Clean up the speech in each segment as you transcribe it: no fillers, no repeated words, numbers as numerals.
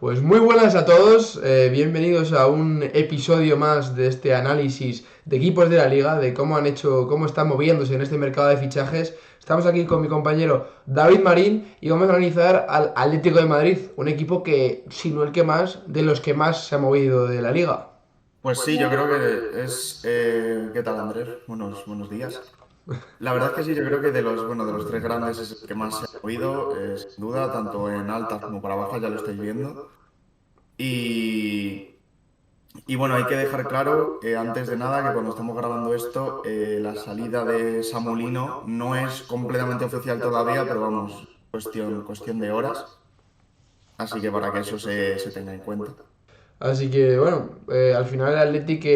Pues muy buenas a todos, bienvenidos a un episodio más de este análisis de equipos de la liga, de cómo han hecho, cómo están moviéndose en este mercado de fichajes. Estamos aquí con mi compañero David Marín y vamos a analizar al Atlético de Madrid, un equipo que, si no el que más, de los que más se ha movido de la liga. Pues sí, yo creo que es... ¿qué tal, Andrés? Buenos días. La verdad es que sí, yo creo que de los tres grandes es el que más se ha movido, sin duda, tanto en altas como para bajas, ya lo estáis viendo. Y, y bueno, hay que dejar claro, antes de nada, que cuando estamos grabando esto, la salida de Samulino no es completamente oficial todavía, pero vamos, cuestión de horas. Así que para que eso se tenga en cuenta. Así que bueno, al final el Atlético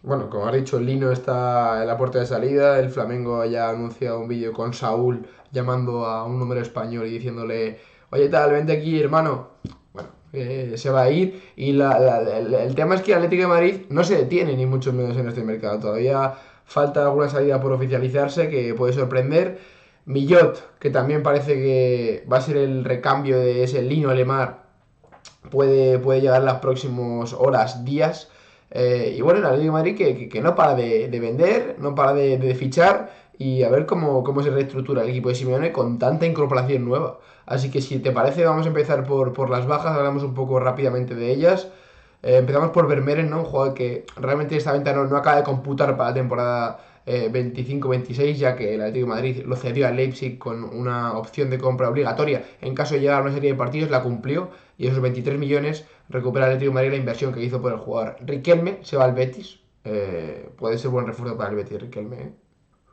bueno, como has dicho, el Lino está en la puerta de salida, el Flamengo ya ha anunciado un vídeo con Saúl llamando a un número español y diciéndole, oye tal, vente aquí hermano. Bueno, se va a ir y el tema es que el Atlético de Madrid no se detiene ni mucho menos en este mercado, todavía falta alguna salida por oficializarse que puede sorprender. Millot, que también parece que va a ser el recambio de ese Lino Alemar, puede llegar en las próximas horas, días. Y bueno, el Atlético de Madrid que no para de vender, no para de fichar y a ver cómo se reestructura el equipo de Simeone con tanta incorporación nueva. Así que si te parece, vamos a empezar por las bajas, hablamos un poco rápidamente de ellas. Empezamos por Vermeeren, ¿no? Un jugador que realmente esta venta no acaba de computar para la temporada 25-26, ya que el Atlético de Madrid lo cedió al Leipzig con una opción de compra obligatoria en caso de llegar a una serie de partidos, la cumplió y esos 23 millones recupera el Atlético de Madrid la inversión que hizo por el jugador. Riquelme se va al Betis, puede ser buen refuerzo para el Betis, Riquelme.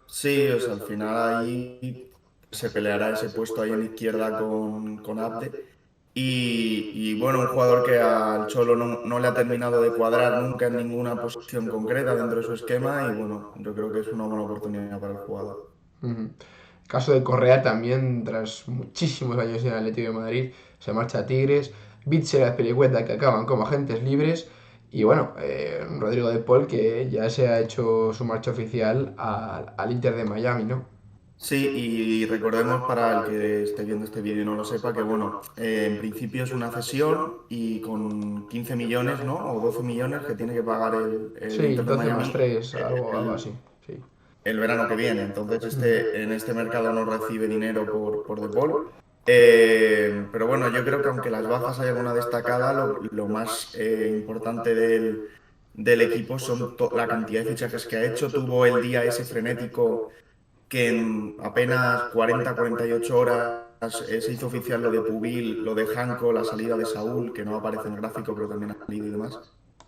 Sí, o sea, al final ahí se peleará ese puesto ahí en izquierda con Abde. Y bueno, un jugador que al Cholo no le ha terminado de cuadrar nunca en ninguna posición concreta dentro de su esquema y bueno, yo creo que es una buena oportunidad para el jugador. Uh-huh. Caso de Correa también, tras muchísimos años en el Atlético de Madrid, se marcha a Tigres. Bitzel y Azpilicueta que acaban como agentes libres. Y bueno, Rodrigo de Paul que ya se ha hecho su marcha oficial al Inter de Miami, ¿no? Sí, y recordemos para el que esté viendo este vídeo y no lo sepa, que bueno, en principio es una cesión y con 15 millones, ¿no? O 12 millones que tiene que pagar el Sí, Inter de 12 más Miami 3 algo así. Sí. el verano que viene. Entonces, en este mercado no recibe dinero por De Paul. Pero bueno, yo creo que aunque las bajas hay alguna destacada, lo más importante del equipo son la cantidad de fichajes que ha hecho. Tuvo el día ese frenético que en apenas 40-48 horas se hizo oficial lo de Pubil, lo de Janko, la salida de Saúl, que no aparece en el gráfico, pero también ha salido y demás.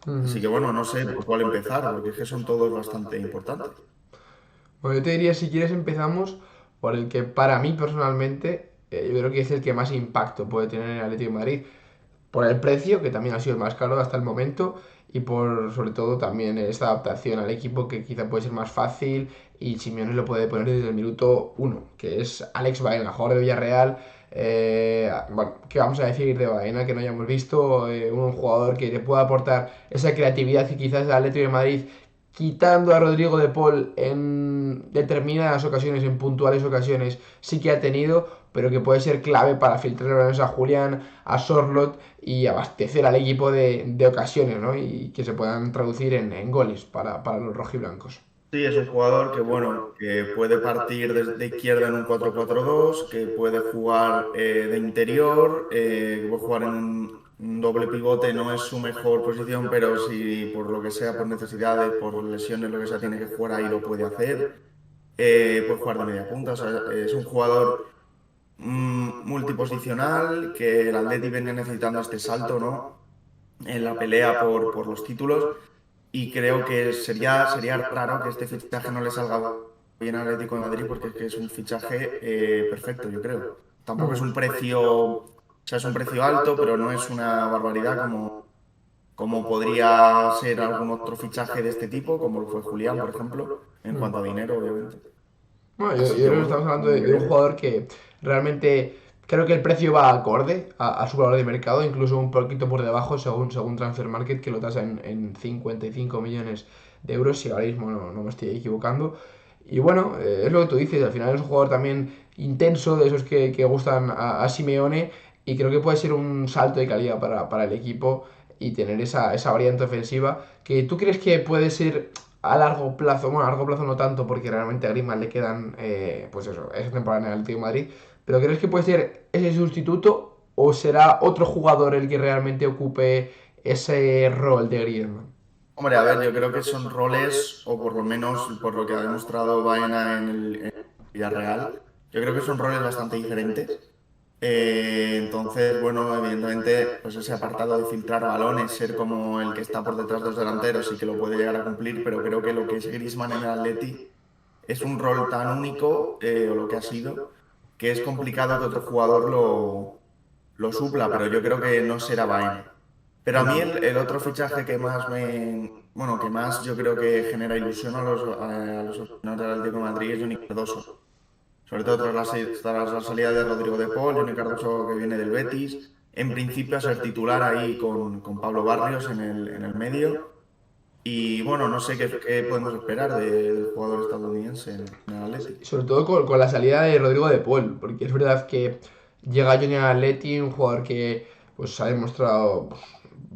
Uh-huh. Así que bueno, no sé por cuál empezar, porque es que son todos bastante importantes. Bueno, yo te diría, si quieres, empezamos por el que para mí personalmente, yo creo que es el que más impacto puede tener en el Atlético de Madrid. Por el precio, que también ha sido el más caro hasta el momento, y por sobre todo también esta adaptación al equipo que quizá puede ser más fácil y Simeone lo puede poner desde el minuto uno, que es Alex Baena, jugador de Villarreal. Bueno, ¿qué vamos a decir de Baena que no hayamos visto? Un jugador que te pueda aportar esa creatividad que quizás el Atlético de Madrid, quitando a Rodrigo de Paul en determinadas ocasiones, en puntuales ocasiones, sí que ha tenido, pero que puede ser clave para filtrar balones a Julián, a Sorlot y abastecer al equipo de ocasiones, ¿no? Y que se puedan traducir en goles para los rojiblancos. Sí, es un jugador que, bueno, que puede partir desde izquierda en un 4-4-2, que puede jugar de interior, que puede jugar en un doble pivote, no es su mejor posición, pero si por lo que sea, por necesidades, por lesiones, lo que sea, tiene que jugar ahí, lo puede hacer. Puede jugar de media punta, o sea, es un jugador multiposicional, que el Atleti viene necesitando este salto, ¿no? En la pelea por los títulos. Y creo que sería raro que este fichaje no le salga bien al Atlético de Madrid porque es que es un fichaje perfecto, yo creo. Tampoco es un precio, o sea, es un precio alto, pero no es una barbaridad como podría ser algún otro fichaje de este tipo, como lo fue Julián, por ejemplo, en cuanto a dinero, obviamente. Bueno, yo Así que creo que bueno, estamos hablando como de un queréis. jugador que realmente creo que el precio va acorde a su valor de mercado, incluso un poquito por debajo según Transfer Market, que lo tasa en 55 millones de euros, si ahora mismo no me estoy equivocando. Y bueno, es lo que tú dices, al final es un jugador también intenso, de esos que gustan a Simeone, y creo que puede ser un salto de calidad para el equipo y tener esa variante ofensiva que tú crees que puede ser a largo plazo, bueno, a largo plazo no tanto porque realmente a Griezmann le quedan, pues eso, esa temporada en el Atlético de Madrid, pero ¿crees que puede ser ese sustituto o será otro jugador el que realmente ocupe ese rol de Griezmann? Hombre, a ver, yo creo que son roles, o por lo menos por lo que ha demostrado Baena en el Villarreal, yo creo que son roles bastante diferentes. Entonces, bueno, evidentemente, pues ese apartado de filtrar balones, ser como el que está por detrás de los delanteros, sí que lo puede llegar a cumplir, pero creo que lo que es Griezmann en el Atleti es un rol tan único, o lo que ha sido, que es complicado que otro jugador lo supla, pero yo creo que no será Baena. Pero a mí el otro fichaje que más bueno, que más yo creo que genera ilusión a los aficionados del Atlético de Madrid es Johnny Cardoso. Sobre todo tras la salida de Rodrigo de Paul, Johnny Cardoso que viene del Betis. En principio a ser titular ahí con Pablo Barrios en el medio. Y bueno, no sé qué podemos esperar del jugador estadounidense en el Atleti. Sobre todo con la salida de Rodrigo de Paul, porque es verdad que llega Johnny Atleti, un jugador que pues ha demostrado pues,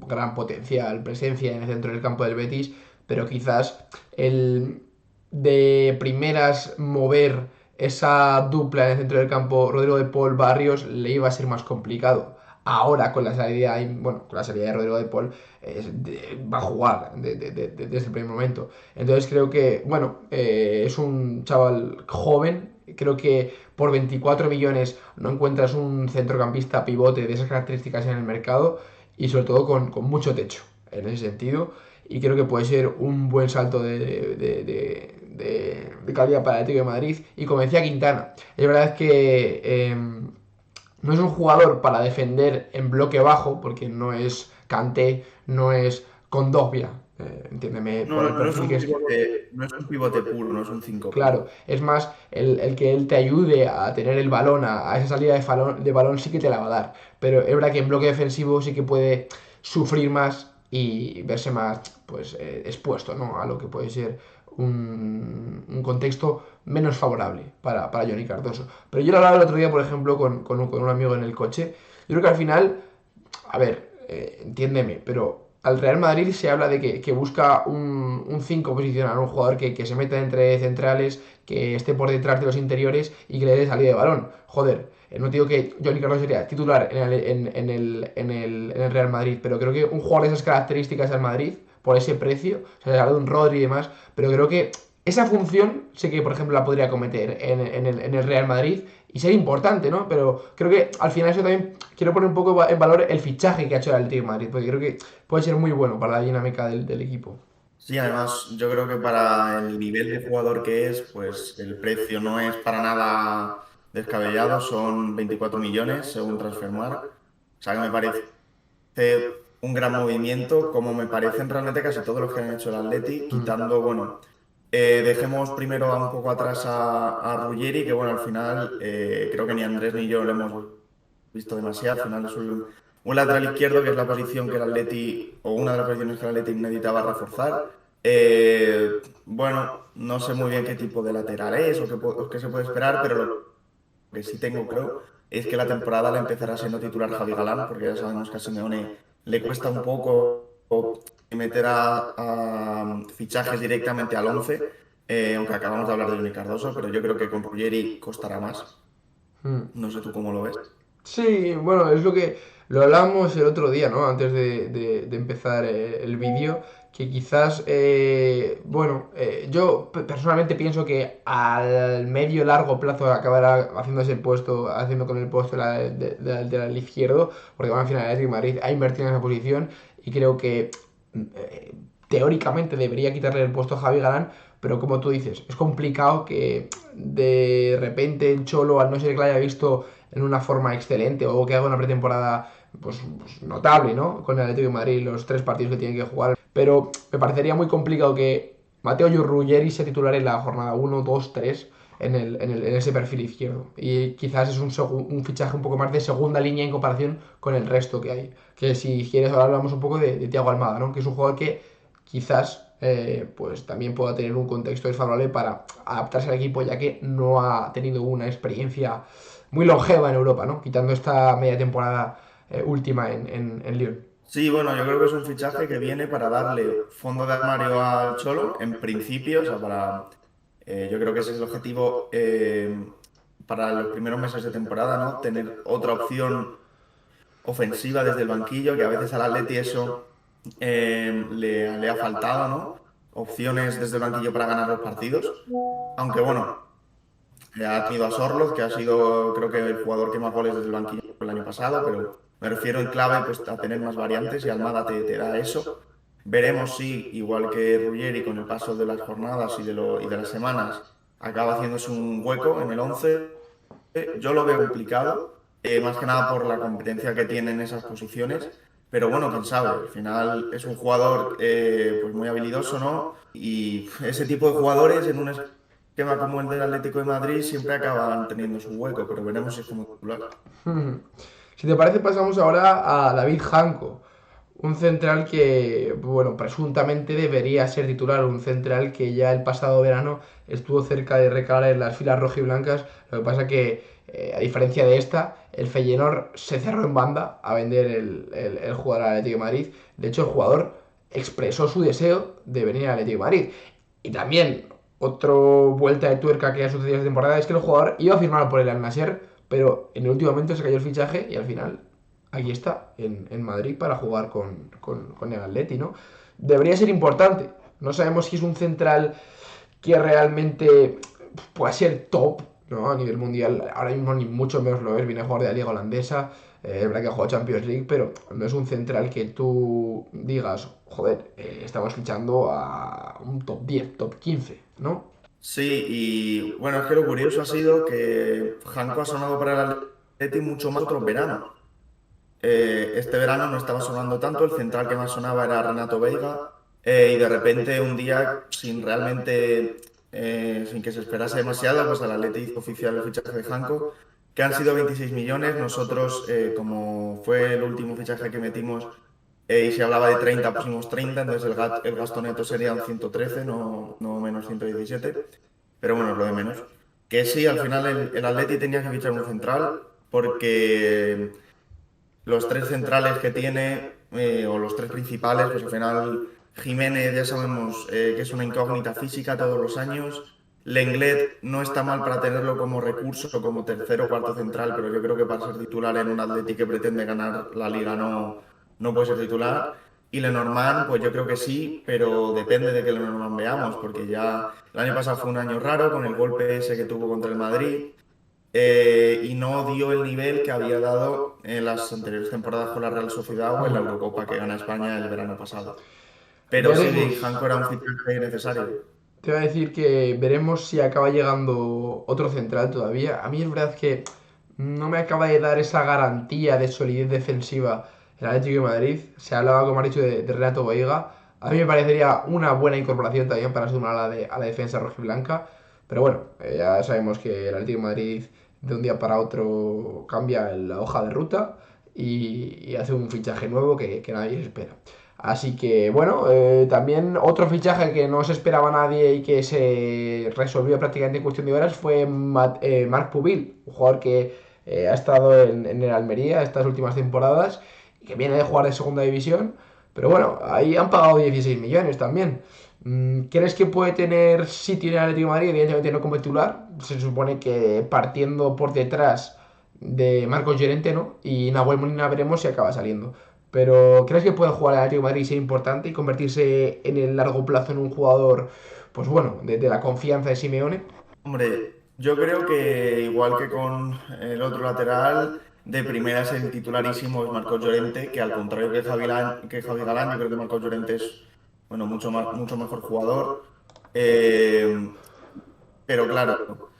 gran potencial, presencia en el centro del campo del Betis, pero quizás el de primeras mover esa dupla en el centro del campo Rodrigo de Paul Barrios le iba a ser más complicado. Ahora con la salida, bueno, con la salida de Rodrigo de Paul va a jugar desde el primer momento. Entonces creo que, bueno, es un chaval joven. Creo que por 24 millones no encuentras un centrocampista pivote de esas características en el mercado y sobre todo con mucho techo en ese sentido. Y creo que puede ser un buen salto de calidad para el Atlético de Madrid. Y como decía Quintana, es verdad que no es un jugador para defender en bloque bajo, porque no es Kanté, no es Kondogbia, entiéndeme, No, por el no es perfil que un es. pivote, no es un pivote puro, no es un 5 puro. Claro, es más el que él te ayude a tener el balón, a esa salida de balón sí que te la va a dar. Pero es verdad que en bloque defensivo sí que puede sufrir más y verse más pues expuesto, ¿no? A lo que puede ser un contexto menos favorable para Johnny Cardoso. Pero yo lo hablaba el otro día, por ejemplo, con un amigo en el coche. Yo creo que al final a ver, entiéndeme, pero al Real Madrid se habla de que busca un 5 posicional, un jugador que se meta entre centrales, que esté por detrás de los interiores y que le dé salida de balón. Joder, no digo que Johnny Carlos sería titular en el Real Madrid, pero creo que un jugador de esas características al Madrid, por ese precio, o sea, se habla de un Rodri y demás, pero creo que esa función sé que, por ejemplo, la podría cometer en el Real Madrid y ser importante, ¿no? Pero creo que al final eso también quiero poner un poco en valor el fichaje que ha hecho el Atlético de Madrid, porque creo que puede ser muy bueno para la dinámica del equipo. Sí, además yo creo que para el nivel de jugador que es, pues el precio no es para nada descabellado, son 24 millones según Transfermarkt. O sea que me parece un gran movimiento, como me parecen realmente casi todos los que han hecho el Atleti, Mm. quitando, bueno, dejemos primero un poco atrás a Ruggeri, que bueno, al final creo que ni Andrés ni yo lo hemos visto demasiado, al final es un lateral izquierdo, que es la posición que el Atleti, o una de las posiciones que el Atleti necesitaba reforzar. Bueno, no sé muy bien qué tipo de lateral es o qué se puede esperar, pero lo que sí tengo claro es que la temporada la empezará siendo titular Javi Galán, porque ya sabemos que a Simeone le cuesta un poco meter a fichajes directamente al 11, aunque acabamos de hablar de Johnny Cardoso, pero yo creo que con Ruggeri costará más. Mm. No sé tú cómo lo ves. Sí, bueno, es lo que lo hablamos el otro día, ¿no? Antes de empezar el vídeo, que quizás, bueno, yo personalmente pienso que al medio largo plazo acabará haciendo ese puesto, haciendo con el puesto del izquierdo, porque bueno, al final el Atlético de Madrid ha invertido en esa posición y creo que eh, teóricamente debería quitarle el puesto a Javi Galán, pero como tú dices, es complicado que de repente el Cholo, al no ser que la haya visto en una forma excelente o que haga una pretemporada pues notable, ¿no? Con el Atlético de Madrid, los 3 partidos que tiene que jugar. Pero me parecería muy complicado que Mateo Ruggeri se titular en la jornada 1, 2, 3 en ese perfil izquierdo. Y quizás es un fichaje un poco más de segunda línea en comparación con el resto que hay. Que si quieres ahora hablamos un poco de Thiago Almada, ¿no? Que es un jugador que quizás pues también pueda tener un contexto desfavorable para adaptarse al equipo ya que no ha tenido una experiencia muy longeva en Europa, ¿no? Quitando esta media temporada última en Lyon. Sí, bueno, yo creo que es un fichaje que viene para darle fondo de armario al Cholo, en principio, o sea, yo creo que ese es el objetivo para los primeros meses de temporada, ¿no? Tener otra opción ofensiva desde el banquillo, que a veces al Atleti eso le ha faltado, ¿no? Opciones desde el banquillo para ganar los partidos. Aunque bueno, ha tenido a Sorloth, que ha sido creo que el jugador que más goles desde el banquillo el año pasado, pero me refiero en clave pues, a tener más variantes y Almada te da eso. Veremos si, igual que Ruggeri, con el paso de las jornadas y de las semanas, acaba haciéndose un hueco en el 11. Yo lo veo complicado, más que nada por la competencia que tiene en esas posiciones. Pero bueno, quién sabe, al final es un jugador pues muy habilidoso, ¿no? Y ese tipo de jugadores en un esquema como el del Atlético de Madrid siempre acaban teniendo su hueco, pero veremos si es como titular. Si te parece, pasamos ahora a David Janko, un central que, bueno, presuntamente debería ser titular, un central que ya el pasado verano estuvo cerca de recalar en las filas rojiblancas. Lo que pasa que, a diferencia de esta, el Feyenoord se cerró en banda a vender el jugador al Atlético de Madrid. De hecho, el jugador expresó su deseo de venir al Atlético de Madrid. Y también, otra vuelta de tuerca que ha sucedido esta temporada es que el jugador iba a firmar por el Al-Nassr, pero en el último momento se cayó el fichaje y al final aquí está, en Madrid para jugar con el Atleti, ¿no? Debería ser importante. No sabemos si es un central que realmente pueda ser top, ¿no? A nivel mundial. Ahora mismo ni mucho menos lo es. Viene a jugar de la liga holandesa. Es verdad que ha jugado Champions League, pero no es un central que tú digas, joder, estamos fichando a un top 10, top 15, ¿no? Sí, y bueno, es que lo curioso ha sido que Janko ha sonado para el Atleti mucho más otros veranos. Este verano no estaba sonando tanto, el central que más sonaba era Renato Veiga, y de repente un día, sin que se esperase demasiado, pues el Atleti hizo oficial el fichaje de Janko, que han sido 26 millones. Nosotros, como fue el último fichaje que metimos, y si hablaba de 30 pusimos 30, entonces el gasto neto serían 113, no menos 117, pero bueno, es lo de menos. Que sí, al final el Atleti tenía que fichar un central, porque los tres centrales que tiene, o los tres principales, pues al final Jiménez ya sabemos que es una incógnita física todos los años. Lenglet no está mal para tenerlo como recurso, como tercero o cuarto central, pero yo creo que para ser titular en un Atleti que pretende ganar la liga no puede ser titular. Y Lenormand, pues yo creo que sí, pero depende de que Lenormand veamos, porque ya el año pasado fue un año raro con el golpe ese que tuvo contra el Madrid, y no dio el nivel que había dado en las anteriores temporadas con la Real Sociedad o en la Eurocopa que gana España el verano pasado. Pero sí, Veremos. Janko era un fichaje necesario. Te voy a decir que veremos si acaba llegando otro central todavía. A mí es verdad que no me acaba de dar esa garantía de solidez defensiva el Atlético de Madrid. Se hablaba, como has dicho, de Renato Veiga. A mí me parecería una buena incorporación también para sumar a la defensa rojiblanca. Pero bueno, ya sabemos que el Atlético de Madrid de un día para otro cambia la hoja de ruta y hace un fichaje nuevo que nadie espera. Así que bueno, también otro fichaje que no se esperaba nadie y que se resolvió prácticamente en cuestión de horas fue Marc Pubil, un jugador que ha estado en el Almería estas últimas temporadas y que viene de jugar de segunda división. Pero bueno, ahí han pagado 16 millones también. ¿Crees que puede tener sitio en el Atlético de Madrid? Evidentemente no como titular. Se supone que partiendo por detrás de Marcos Llorente, ¿no? Y Nahuel Molina veremos si acaba saliendo. Pero ¿crees que puede jugar al Atlético de Madrid y ser importante y convertirse en el largo plazo en un jugador, pues bueno, de la confianza de Simeone? Hombre, yo creo que igual que con el otro lateral, de primera es el titularísimo es Marcos Llorente, que al contrario que Javi Galán, yo creo que Marcos Llorente es bueno, mucho mejor jugador. Eh, pero claro.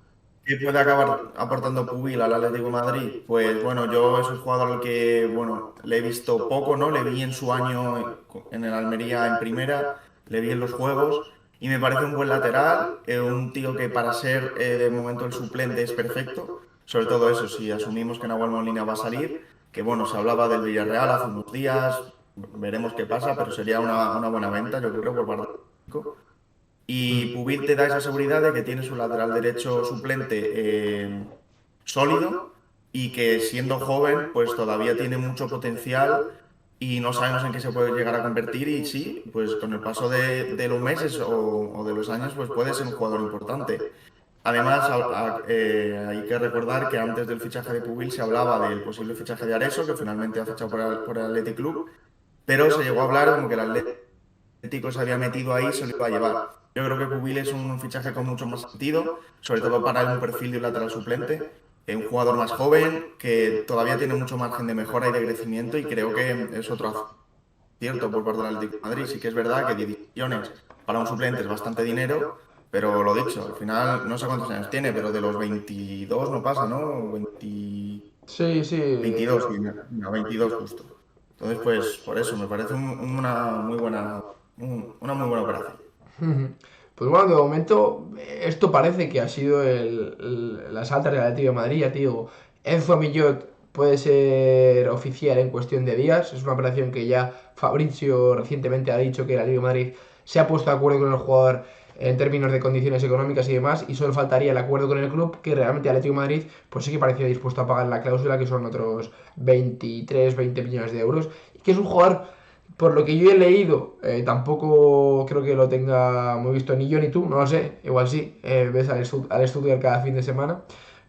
¿Qué puede acabar aportando Pubil al Atlético de Madrid? Pues bueno, yo es un jugador al que, bueno, le he visto poco, ¿no? Le vi en su año en el Almería en primera, le vi en los juegos y me parece un buen lateral, un tío que para ser de momento el suplente es perfecto, sobre todo eso, si asumimos que Nahuel Molina va a salir, que bueno, se hablaba del Villarreal hace unos días, veremos qué pasa, pero sería una buena venta, yo creo, por parte del Atlético. Y Pubil te da esa seguridad de que tienes un lateral derecho suplente sólido, y que siendo joven, pues todavía tiene mucho potencial y no sabemos en qué se puede llegar a convertir y sí, pues con el paso de los meses o de los años, pues puede ser un jugador importante. Además, hay que recordar que antes del fichaje de Pubil se hablaba del posible fichaje de Areso, que finalmente ha fichado por el Athletic Club, pero se llegó a hablar como que el Atlético se había metido ahí y se lo iba a llevar. Yo creo que Pubil es un fichaje con mucho más sentido, sobre todo para un perfil de un lateral suplente, un jugador más joven que todavía tiene mucho margen de mejora y de crecimiento y creo que es otro acierto por parte del Atlético de Madrid. Sí que es verdad que 10 millones para un suplente es bastante dinero, pero lo dicho, al final no sé cuántos años tiene, pero de los 22 no pasa, ¿no? 20, Sí, sí. 22, sí, no, 22 justo. Entonces, pues por eso me parece una muy buena operación. Pues bueno, de momento esto parece que ha sido la salta del Atlético de Madrid, ya te digo. Enzo Millot puede ser oficial en cuestión de días. Es una operación que ya Fabrizio recientemente ha dicho que el Atlético de Madrid se ha puesto de acuerdo con el jugador en términos de condiciones económicas y demás, y solo faltaría el acuerdo con el club, que realmente el Atlético de Madrid pues sí que parecía dispuesto a pagar la cláusula, que son otros 23, 20 millones de euros, y que es un jugador, por lo que yo he leído, tampoco creo que lo tenga muy visto ni yo ni tú, no lo sé, igual sí, ves al estudiar cada fin de semana,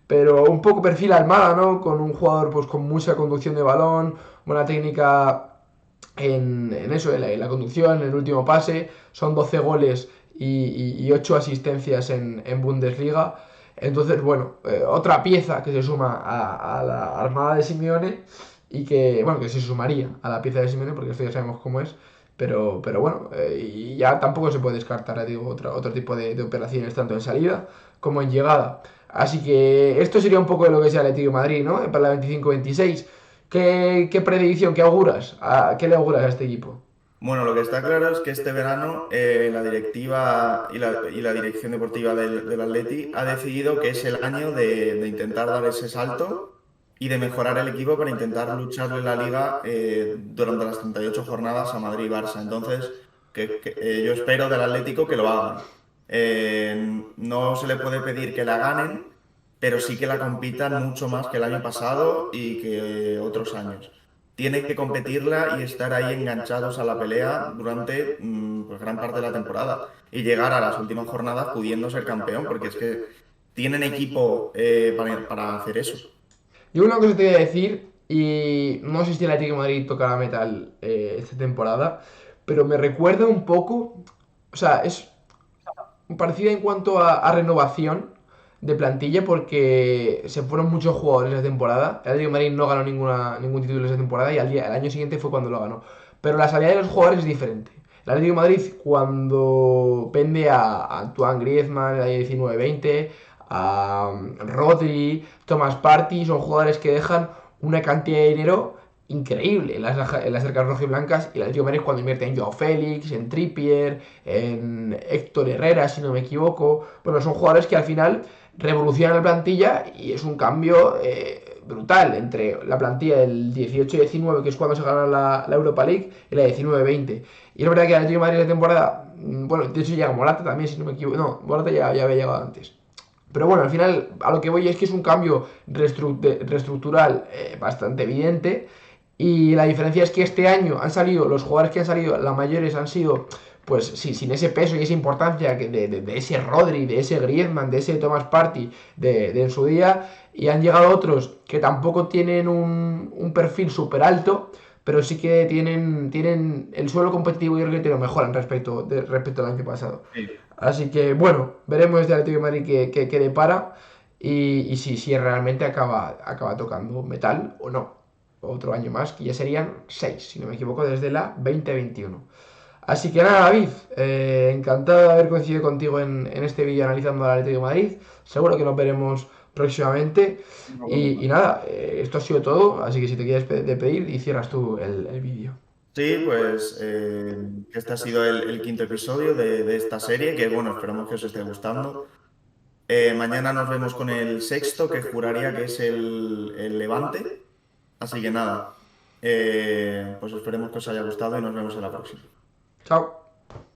pero un poco perfil Almada, ¿no? Con un jugador pues con mucha conducción de balón, buena técnica en eso, en la conducción, en el último pase, son 12 goles y 8 asistencias en Bundesliga. Entonces, bueno, otra pieza que se suma a la armada de Simeone y que, bueno, que se sumaría a la pieza de Simeone, porque esto ya sabemos cómo es, pero bueno, y ya tampoco se puede descartar, digo, otro tipo de operaciones, tanto en salida como en llegada. Así que esto sería un poco de lo que sea el Atlético de Madrid, ¿no? Para la 25-26. ¿Qué predicción, qué auguras? ¿Qué le auguras a este equipo? Bueno, lo que está claro es que este verano la directiva y la dirección deportiva del Atleti ha decidido que es el año de intentar dar ese salto y de mejorar el equipo para intentar lucharle la liga durante las 38 jornadas a Madrid y Barça. Entonces, yo espero del Atlético que lo hagan. No se le puede pedir que la ganen, pero sí que la compitan mucho más que el año pasado y que otros años. Tienen que competirla y estar ahí enganchados a la pelea durante pues, gran parte de la temporada y llegar a las últimas jornadas pudiendo ser campeón, porque es que tienen equipo para hacer eso. Yo una cosa te voy a decir, y no sé si el Atlético de Madrid tocará metal esta temporada, pero me recuerda un poco, o sea, es parecida en cuanto a renovación de plantilla porque se fueron muchos jugadores esa temporada. El Atlético de Madrid no ganó ningún título esa temporada y el año siguiente fue cuando lo ganó. Pero la salida de los jugadores es diferente. El Atlético de Madrid cuando pende a Antoine Griezmann, el año 19-20, a Rodri, Thomas Partey, son jugadores que dejan una cantidad de dinero increíble en las arcas rojiblancas, y el Atlético de Madrid cuando invierte en Joao Félix, en Trippier, en Héctor Herrera, si no me equivoco. Bueno, son jugadores que al final revolucionan la plantilla y es un cambio brutal entre la plantilla del 18-19, que es cuando se gana la Europa League, y la 19-20. Y es verdad que el Atlético de Madrid de temporada, bueno, de hecho llega Morata también, si no me equivoco. No, Morata ya había llegado antes. Pero bueno, al final a lo que voy es que es un cambio reestructural bastante evidente, y la diferencia es que este año han salido, los jugadores que han salido, la mayores han sido, pues sí, sin ese peso y esa importancia de ese Rodri, de ese Griezmann, de ese Thomas Partey en su día, y han llegado otros que tampoco tienen un perfil súper alto, pero sí que tienen el suelo competitivo, y creo que lo mejoran respecto al año pasado. Sí. Así que bueno, veremos este Atlético de Madrid que depara, y si realmente acaba tocando metal o no. Otro año más, que ya serían 6 si no me equivoco, desde la 2021. Así que nada, David, encantado de haber coincidido contigo en este vídeo analizando al Atlético de Madrid. Seguro que nos veremos próximamente. No, Y nada, esto ha sido todo, así que si te quieres despedir y cierras tú el vídeo. Sí, pues este ha sido el quinto episodio de esta serie, que bueno, esperamos que os esté gustando. Mañana nos vemos con el sexto, que juraría que es el Levante. Así que nada, pues esperemos que os haya gustado y nos vemos en la próxima. Chao.